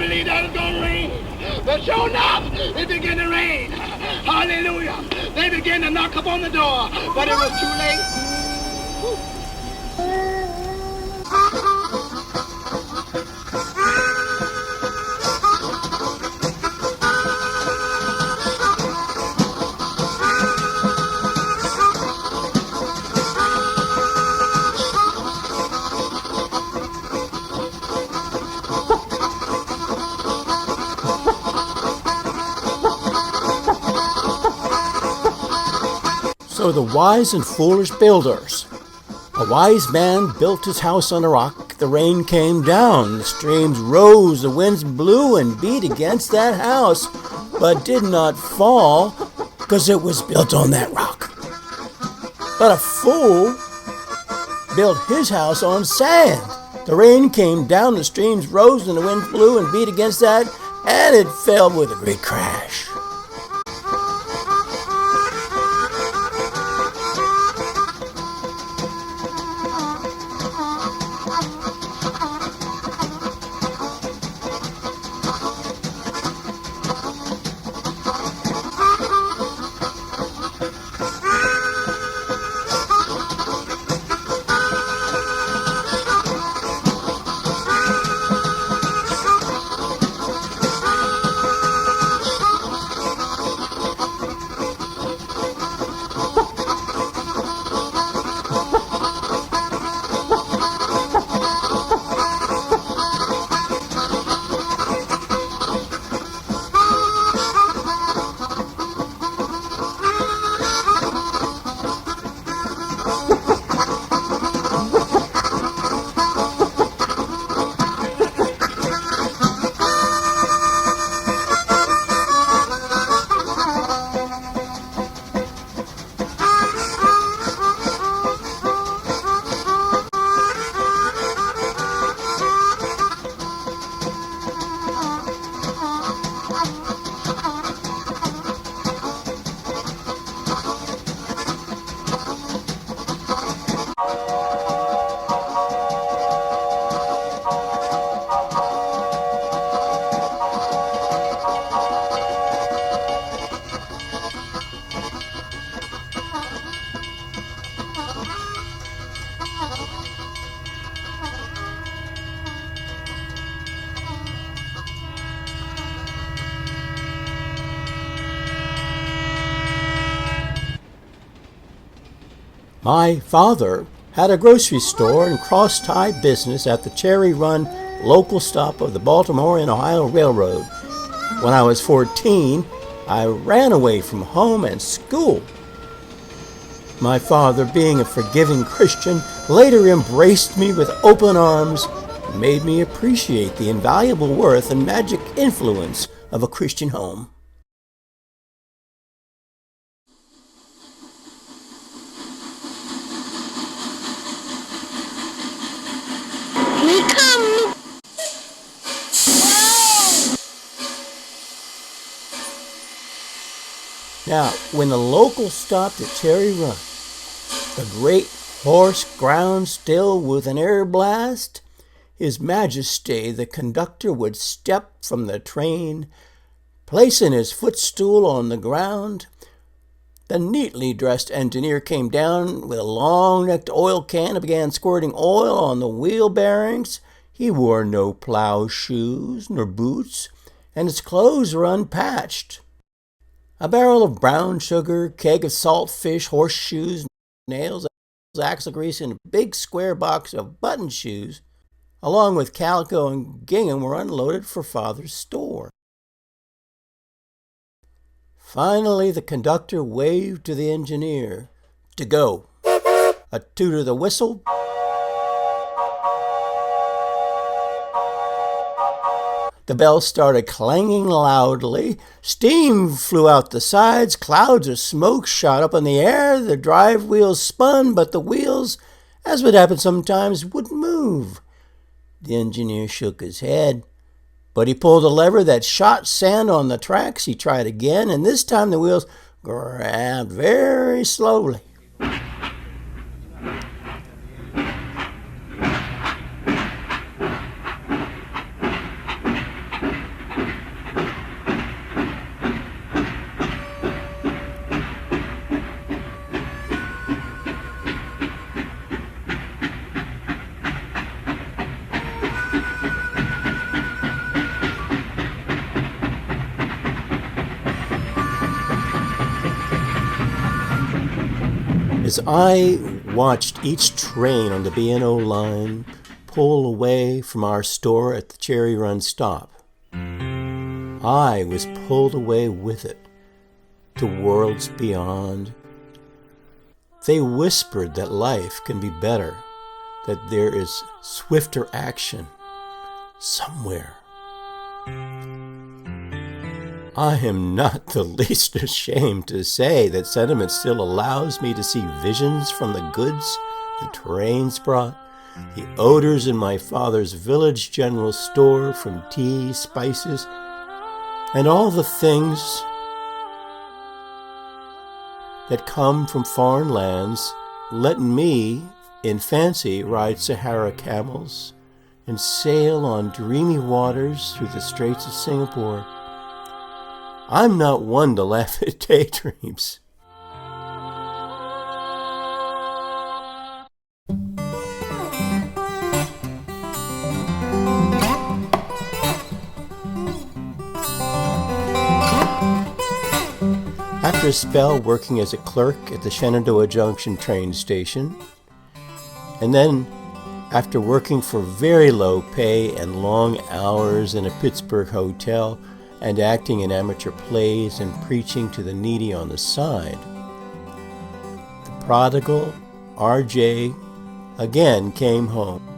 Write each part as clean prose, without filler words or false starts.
believe that it's going to rain. But sure enough, it began to rain. Hallelujah. They began to knock up on the door, but it was too late. So the wise and foolish builders. A wise man built his house on a rock. The rain came down, the streams rose, the winds blew and beat against that house, but did not fall because it was built on that rock. But a fool built his house on sand. The rain came down, the streams rose, and the winds blew and beat against that, and it fell with a great crash. My father had a grocery store and cross-tie business at the Cherry Run local stop of the Baltimore and Ohio Railroad. When I was 14, I ran away from home and school. My father, being a forgiving Christian, later embraced me with open arms and made me appreciate the invaluable worth and magic influence of a Christian home. Now, when the local stopped at Cherry Run, the great horse ground still with an air blast, His Majesty the conductor would step from the train, placing his footstool on the ground. The neatly dressed engineer came down with a long-necked oil can and began squirting oil on the wheel bearings. He wore no plow shoes nor boots, and his clothes were unpatched. A barrel of brown sugar, keg of salt fish, horseshoes, nails, axle grease, and a big square box of button shoes, along with calico and gingham, were unloaded for Father's store. Finally, the conductor waved to the engineer to go. A toot of the whistle. The bells started clanging loudly. Steam flew out the sides. Clouds of smoke shot up in the air. The drive wheels spun, but the wheels, as would happen sometimes, wouldn't move. The engineer shook his head, but he pulled a lever that shot sand on the tracks. He tried again, and this time the wheels grabbed very slowly. As I watched each train on the B&O line pull away from our store at the Cherry Run stop, I was pulled away with it to worlds beyond. They whispered that life can be better, that there is swifter action somewhere. I am not the least ashamed to say that sentiment still allows me to see visions from the goods the trains brought, the odors in my father's village general store from tea, spices, and all the things that come from foreign lands, letting me, in fancy, ride Sahara camels and sail on dreamy waters through the Straits of Singapore. I'm not one to laugh at daydreams. After a spell working as a clerk at the Shenandoah Junction train station, and then after working for very low pay and long hours in a Pittsburgh hotel and acting in amateur plays and preaching to the needy on the side, the prodigal R.J. again came home.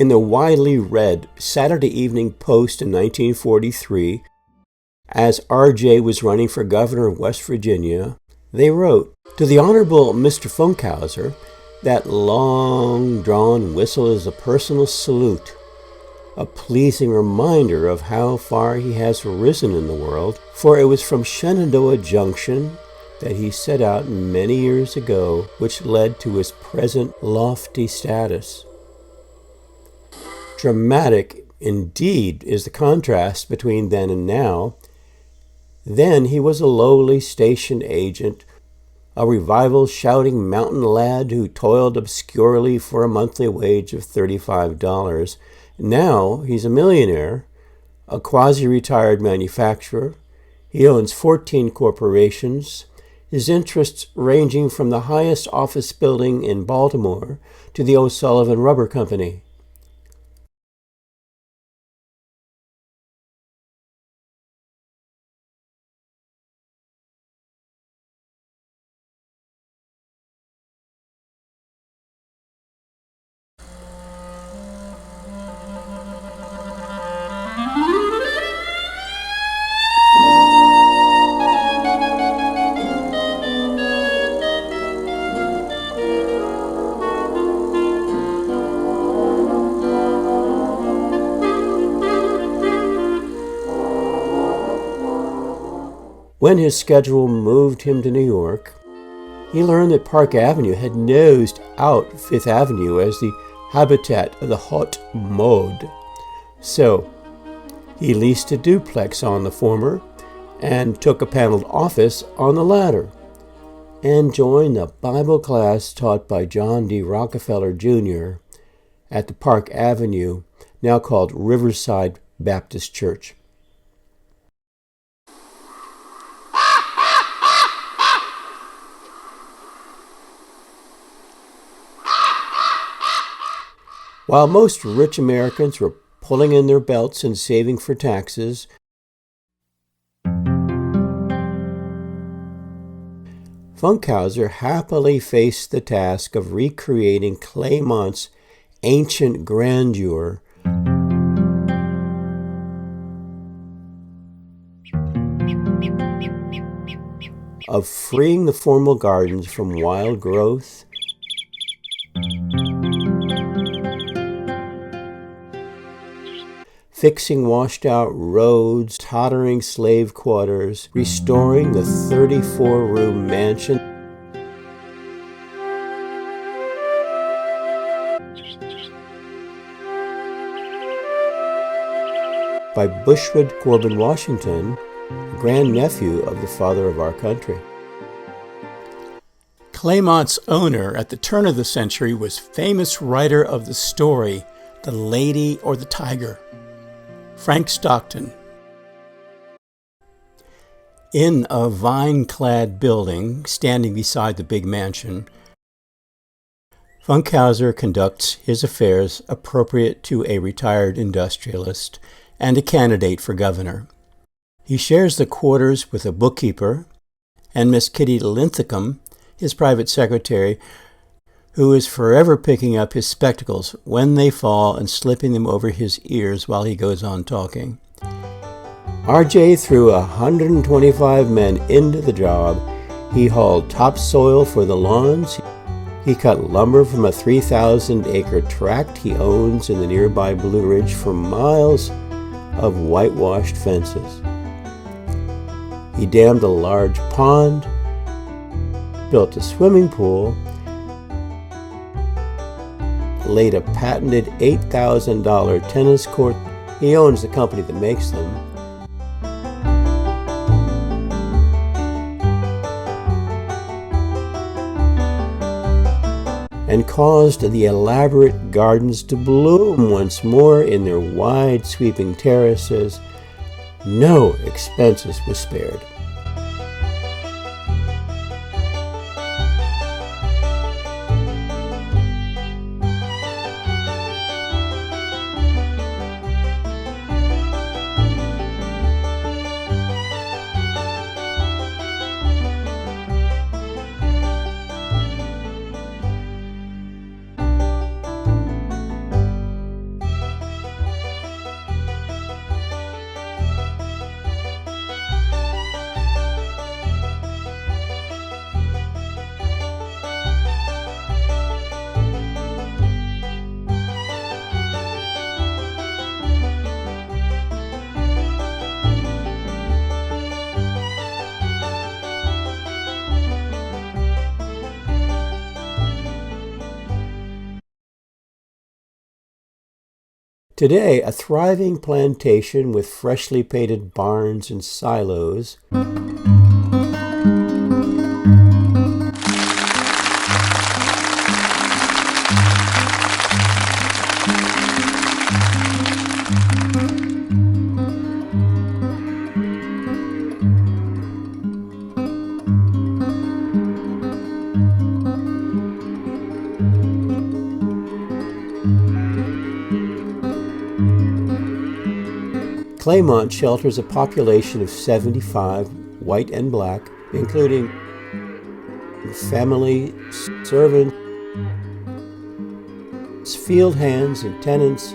In the widely read Saturday Evening Post in 1943, as R.J. was running for governor of West Virginia, they wrote, "To the Honorable Mr. Funkhouser, that long-drawn whistle is a personal salute, a pleasing reminder of how far he has risen in the world, for it was from Shenandoah Junction that he set out many years ago, which led to his present lofty status." Dramatic indeed is the contrast between then and now. Then he was a lowly station agent, a revival-shouting mountain lad who toiled obscurely for a monthly wage of $35, Now he's a millionaire, a quasi-retired manufacturer. He owns 14 corporations, his interests ranging from the highest office building in Baltimore to the O'Sullivan Rubber Company. When his schedule moved him to New York, he learned that Park Avenue had nosed out Fifth Avenue as the habitat of the haute mode. So he leased a duplex on the former and took a paneled office on the latter, and joined the Bible class taught by John D. Rockefeller Jr. at the Park Avenue, now called Riverside Baptist Church. While most rich Americans were pulling in their belts and saving for taxes, Funkhouser happily faced the task of recreating Claremont's ancient grandeur of freeing the formal gardens from wild growth, fixing washed-out roads, tottering slave quarters, restoring the 34-room mansion, by Bushwood Corbin Washington, grandnephew of the father of our country. Claremont's owner at the turn of the century was famous writer of the story, The Lady or the Tiger, Frank Stockton. In a vine-clad building standing beside the big mansion, Funkhouser conducts his affairs appropriate to a retired industrialist and a candidate for governor. He shares the quarters with a bookkeeper and Miss Kitty Linthicum, his private secretary, who is forever picking up his spectacles when they fall and slipping them over his ears while he goes on talking. RJ threw 125 men into the job. He hauled topsoil for the lawns. He cut lumber from a 3,000-acre tract he owns in the nearby Blue Ridge for miles of whitewashed fences. He dammed a large pond, built a swimming pool, laid a patented $8,000 tennis court. He owns the company that makes them. And caused the elaborate gardens to bloom once more in their wide sweeping terraces. No expenses were spared. Today, a thriving plantation with freshly painted barns and silos, Claymont shelters a population of 75, white and black, including family, servants, field hands, and tenants.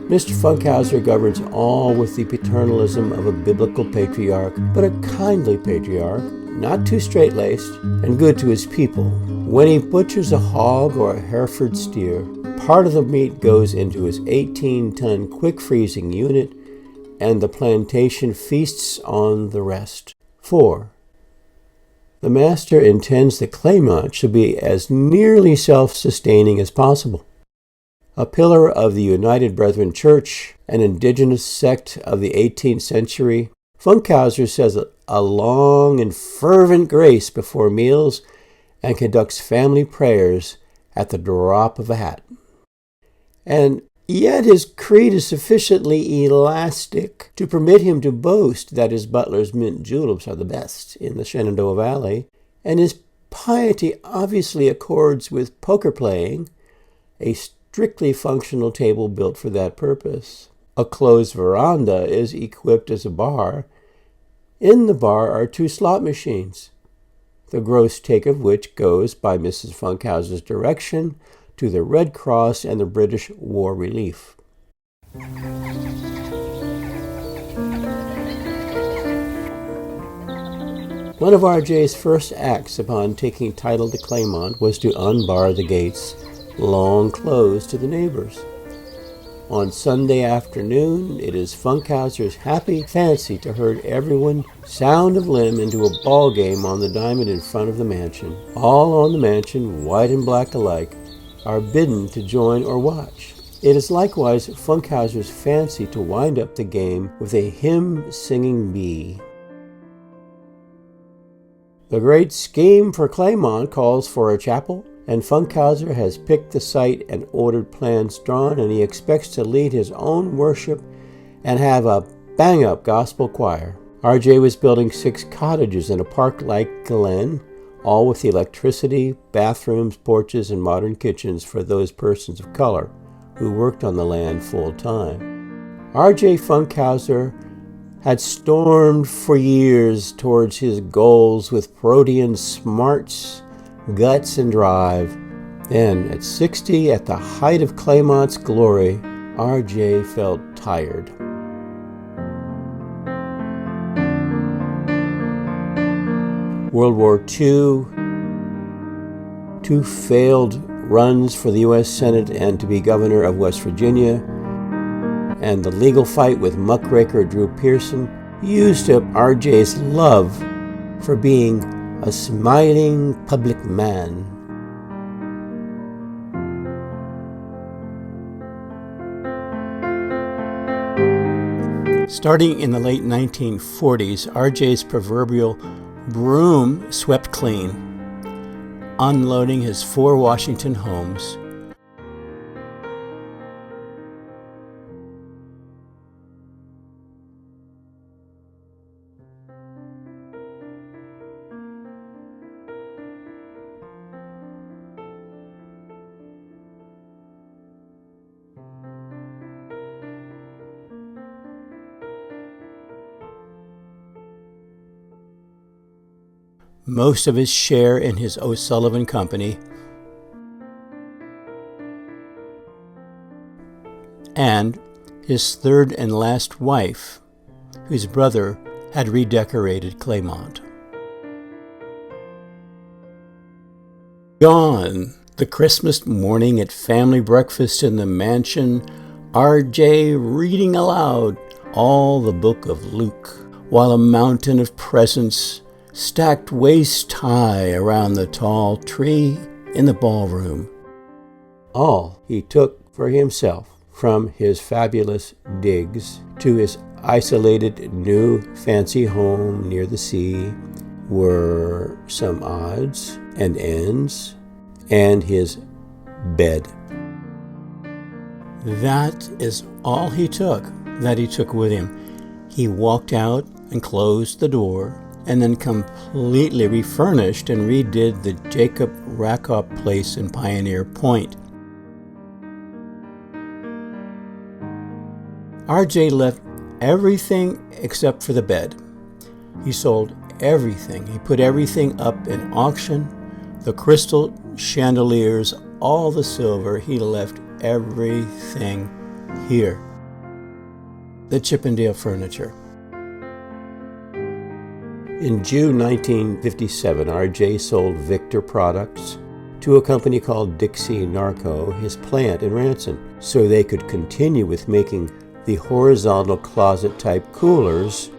Mr. Funkhouser governs all with the paternalism of a biblical patriarch, but a kindly patriarch, not too straight-laced, and good to his people. When he butchers a hog or a Hereford steer, part of the meat goes into his 18-ton quick-freezing unit, and the plantation feasts on the rest. 4. The master intends that Claymont should be as nearly self-sustaining as possible. A pillar of the United Brethren Church, an indigenous sect of the 18th century, Funkhouser says a long and fervent grace before meals and conducts family prayers at the drop of a hat. And yet his creed is sufficiently elastic to permit him to boast that his butler's mint juleps are the best in the Shenandoah Valley, and his piety obviously accords with poker playing, a strictly functional table built for that purpose. A closed veranda is equipped as a bar. In the bar are 2 slot machines, the gross take of which goes, by Mrs. Funkhouser's direction, to the Red Cross and the British War Relief. One of R.J.'s first acts upon taking title to Claymont was to unbar the gates, long closed to the neighbors. On Sunday afternoon, it is Funkhouser's happy fancy to herd everyone sound of limb into a ball game on the diamond in front of the mansion. All on the mansion, white and black alike, are bidden to join or watch. It is likewise Funkhouser's fancy to wind up the game with a hymn-singing bee. The great scheme for Claymont calls for a chapel, and Funkhouser has picked the site and ordered plans drawn, and he expects to lead his own worship and have a bang-up gospel choir. R.J. was building 6 cottages in a park-like glen, all with electricity, bathrooms, porches, and modern kitchens for those persons of color who worked on the land full-time. R.J. Funkhouser had stormed for years towards his goals with protean smarts, guts, and drive. Then, at 60, at the height of Claymont's glory, R.J. felt tired. World War II, 2 failed runs for the U.S. Senate and to be governor of West Virginia, and the legal fight with muckraker Drew Pearson used up R.J.'s love for being a smiling public man. Starting in the late 1940s, R.J.'s proverbial broom swept clean, unloading his 4 Washington homes. Most of his share in his O'Sullivan Company, and his 3rd and last wife, whose brother had redecorated Claymont. Gone the Christmas morning at family breakfast in the mansion, R.J. reading aloud all the book of Luke, while a mountain of presents stacked waist-high around the tall tree in the ballroom. All he took for himself, from his fabulous digs to his isolated new fancy home near the sea, were some odds and ends and his bed. That is all he took with him. He walked out and closed the door, and then completely refurnished and redid the Jacob Rackoff place in Pioneer Point. RJ left everything except for the bed. He sold everything. He put everything up in auction. The crystal chandeliers, all the silver, he left everything here. The Chippendale furniture. In June 1957, RJ sold Victor products to a company called Dixie Narco, his plant in Ranson, so they could continue with making the horizontal closet-type coolers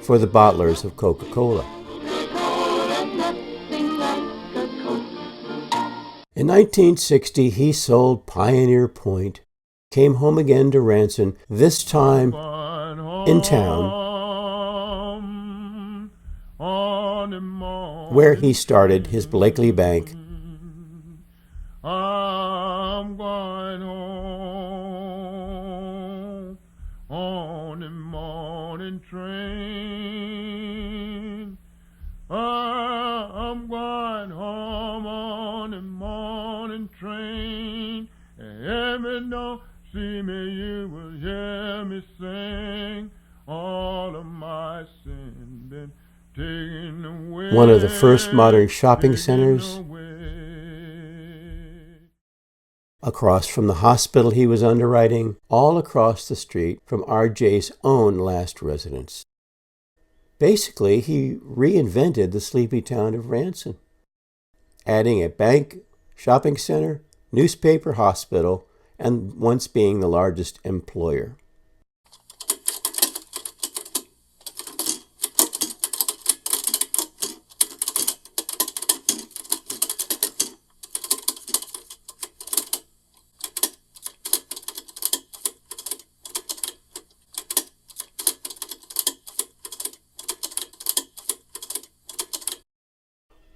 for the bottlers of Coca-Cola. In 1960, he sold Pioneer Point, came home again to Ranson, this time in town, where he started his Blakely Bank. I'm going home on the morning train. I'm going home on the morning train. And if you don't see me, you will hear me sing. All of my sin been taken away. One of the first modern shopping centers. Across from the hospital he was underwriting, all across the street from RJ's own last residence. Basically, he reinvented the sleepy town of Ranson, adding a bank, shopping center, newspaper, hospital, and once being the largest employer.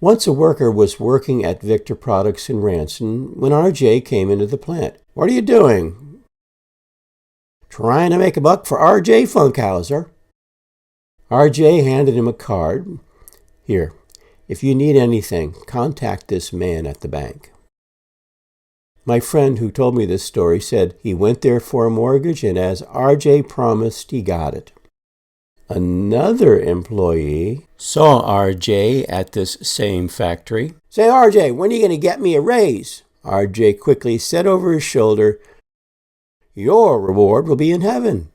Once a worker was working at Victor Products in Ranson when RJ came into the plant. "What are you doing?" "Trying to make a buck for RJ Funkhouser." RJ handed him a card. "Here, if you need anything, contact this man at the bank." My friend who told me this story said he went there for a mortgage, and as RJ promised, he got it. Another employee saw RJ at this same factory. "Say, RJ, when are you going to get me a raise?" RJ quickly said over his shoulder, "Your reward will be in heaven."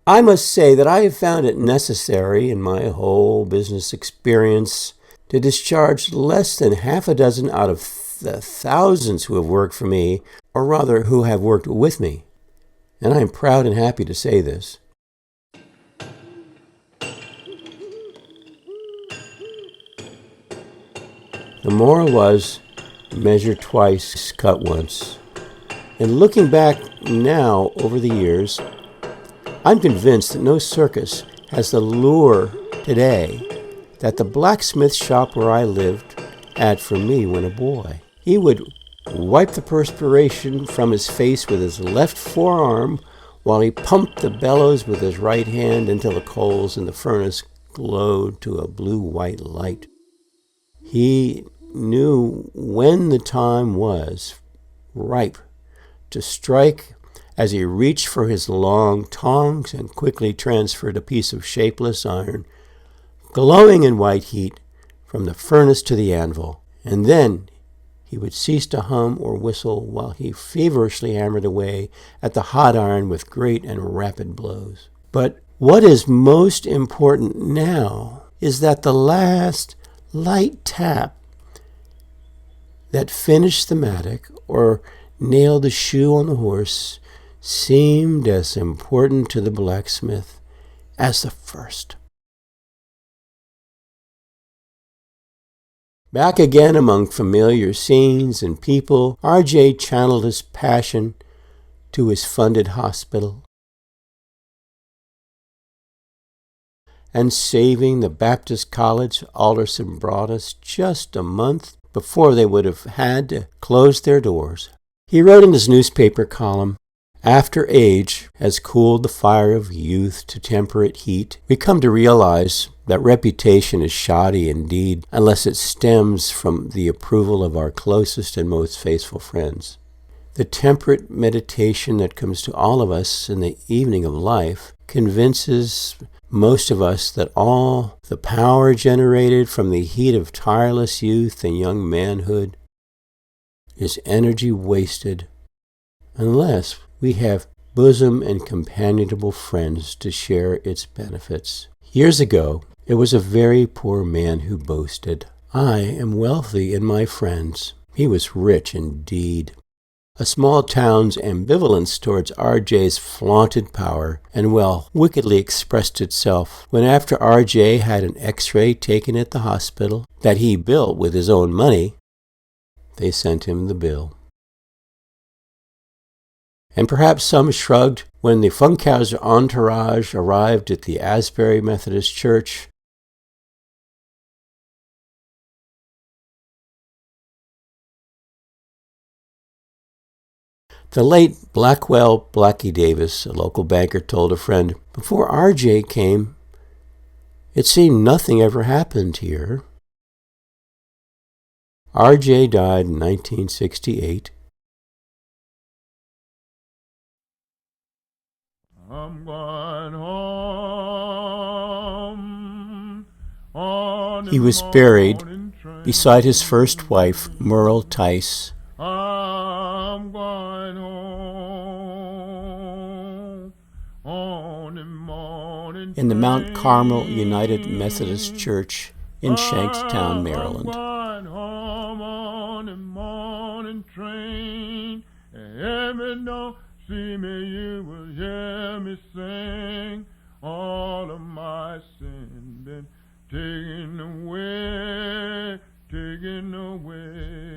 I must say that I have found it necessary in my whole business experience to discharge less than half a dozen out of the thousands who have worked for me, or rather who have worked with me. And I am proud and happy to say this. The moral was, measure twice, cut once. And looking back now over the years, I'm convinced that no circus has the lure today that the blacksmith shop where I lived had for me when a boy. He would wipe the perspiration from his face with his left forearm while he pumped the bellows with his right hand until the coals in the furnace glowed to a blue-white light. He knew when the time was ripe to strike as he reached for his long tongs and quickly transferred a piece of shapeless iron, glowing in white heat, from the furnace to the anvil. And then he would cease to hum or whistle while he feverishly hammered away at the hot iron with great and rapid blows. But what is most important now is that the last light tap that finished the mattock or nailed the shoe on the horse seemed as important to the blacksmith as the first. Back again among familiar scenes and people, RJ channeled his passion to his funded hospital and saving the Baptist College Alderson brought us just a month before they would have had to close their doors. He wrote in his newspaper column, "After age has cooled the fire of youth to temperate heat, we come to realize that reputation is shoddy indeed unless it stems from the approval of our closest and most faithful friends. The temperate meditation that comes to all of us in the evening of life convinces most of us that all the power generated from the heat of tireless youth and young manhood is energy wasted unless we have bosom and companionable friends to share its benefits. Years ago, it was a very poor man who boasted, "I am wealthy in my friends." He was rich indeed. A small town's ambivalence towards R.J.'s flaunted power and wealth wickedly expressed itself when, after R.J. had an X-ray taken at the hospital that he built with his own money, they sent him the bill. And perhaps some shrugged when the Funkhouser entourage arrived at the Asbury Methodist Church. The late Blackwell Blackie Davis, a local banker, told a friend, "Before R.J. came, it seemed nothing ever happened here." R.J. died in 1968. I'm going home on He was buried beside his first wife, Merle Tice. I'm going home on the morning In the Mount Carmel train. United Methodist Church in Shankstown, Maryland. I'm going home on the morning train. And if you don't see me, you will hear me sing. All of my sin been taken away, taken away.